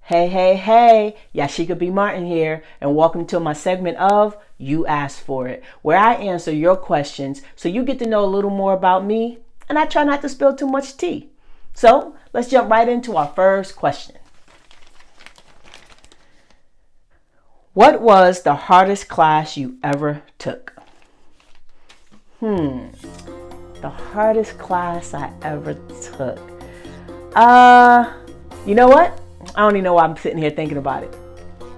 Hey, Yashika B. Martin here, and welcome to my segment of You Asked For It, where I answer your questions so you get to know a little more about me, and I try not to spill too much tea. So let's jump right into our first question. What was the hardest class you ever took? The hardest class I ever took. You know what? I don't even know why I'm sitting here thinking about it.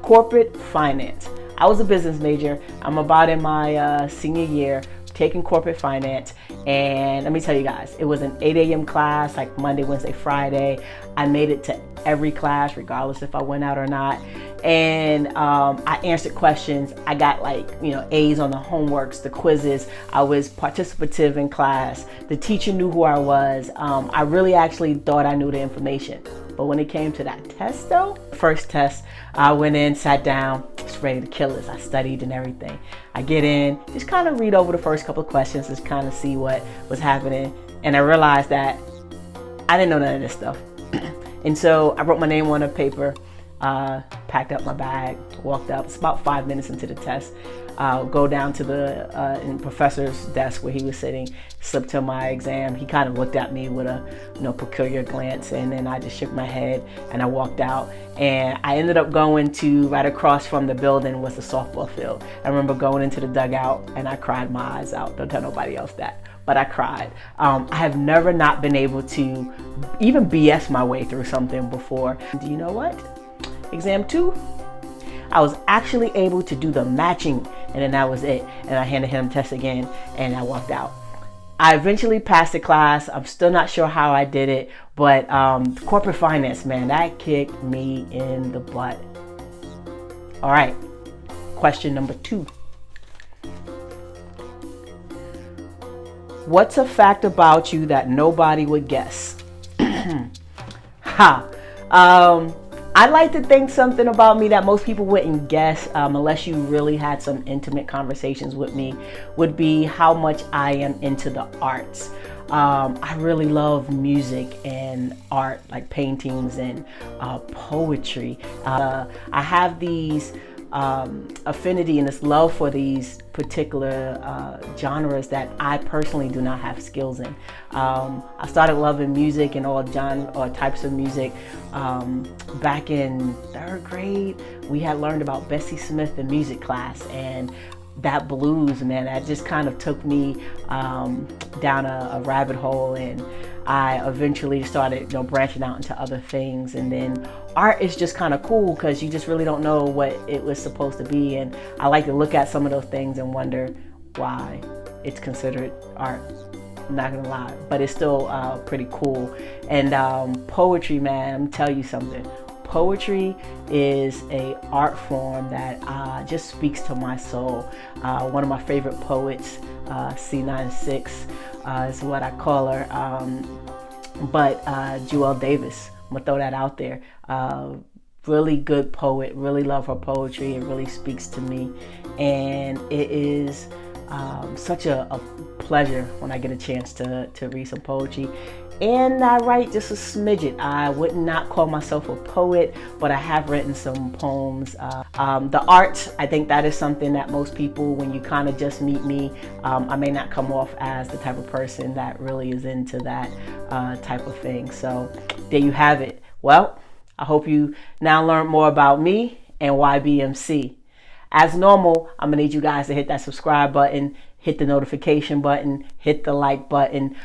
Corporate finance. I was a business major. I'm about in my senior year taking corporate finance. And let me tell you guys, it was an 8 a.m. class, like Monday, Wednesday, Friday. I made it to every class, regardless if I went out or not. And I answered questions. I got A's on the homeworks, the quizzes. I was participative in class. The teacher knew who I was. I really actually thought I knew the information. But when it came to that test though, first test, I went in, sat down, just ready to kill this. I studied and everything. I get in, just kind of read over the first couple of questions, just kind of see what was happening. And I realized that I didn't know none of this stuff. And so I wrote my name on a paper, packed up my bag, walked up. It's about 5 minutes into the test. Go down to the professor's desk where he was sitting, slipped to my exam. He kind of looked at me with a peculiar glance, and then I just shook my head and I walked out. And I ended up going to right across from the building was the softball field. I remember going into the dugout and I cried my eyes out. Don't tell nobody else that, but I cried. I have never not been able to even BS my way through something before. Do you know what? Exam 2, I was actually able to do the matching, and then that was it. And I handed him the test again, and I walked out. I eventually passed the class. I'm still not sure how I did it, but corporate finance, man, that kicked me in the butt. All right, question number 2. What's a fact about you that nobody would guess? I like to think something about me that most people wouldn't guess, unless you really had some intimate conversations with me, would be how much I am into the arts. I really love music and art, like paintings and poetry. I have these affinity and this love for these particular genres that I personally do not have skills in. I started loving music and all types of music back in 3rd grade. We had learned about Bessie Smith in music class, and that blues, man, that just kind of took me down a rabbit hole, and I eventually started branching out into other things. And then art is just kind of cool because you just really don't know what it was supposed to be, and I like to look at some of those things and wonder why it's considered art. I'm not gonna lie, but it's still pretty cool. And poetry, man, I'm tell you something. Poetry is a art form that just speaks to my soul. One of my favorite poets, C96, is what I call her, but Jewel Davis, I'm gonna throw that out there. Really good poet, really love her poetry. It really speaks to me, and it is such a pleasure when I get a chance to read some poetry. And I write just a smidget. I would not call myself a poet, but I have written some poems. The art, I think that is something that most people, when you kind of just meet me, I may not come off as the type of person that really is into that type of thing. So there you have it. Well, I hope you now learn more about me and YBMC. As normal, I'm gonna need you guys to hit that subscribe button, hit the notification button, hit the like button,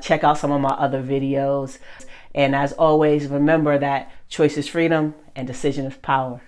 check out some of my other videos. And as always, remember that choice is freedom and decision is power.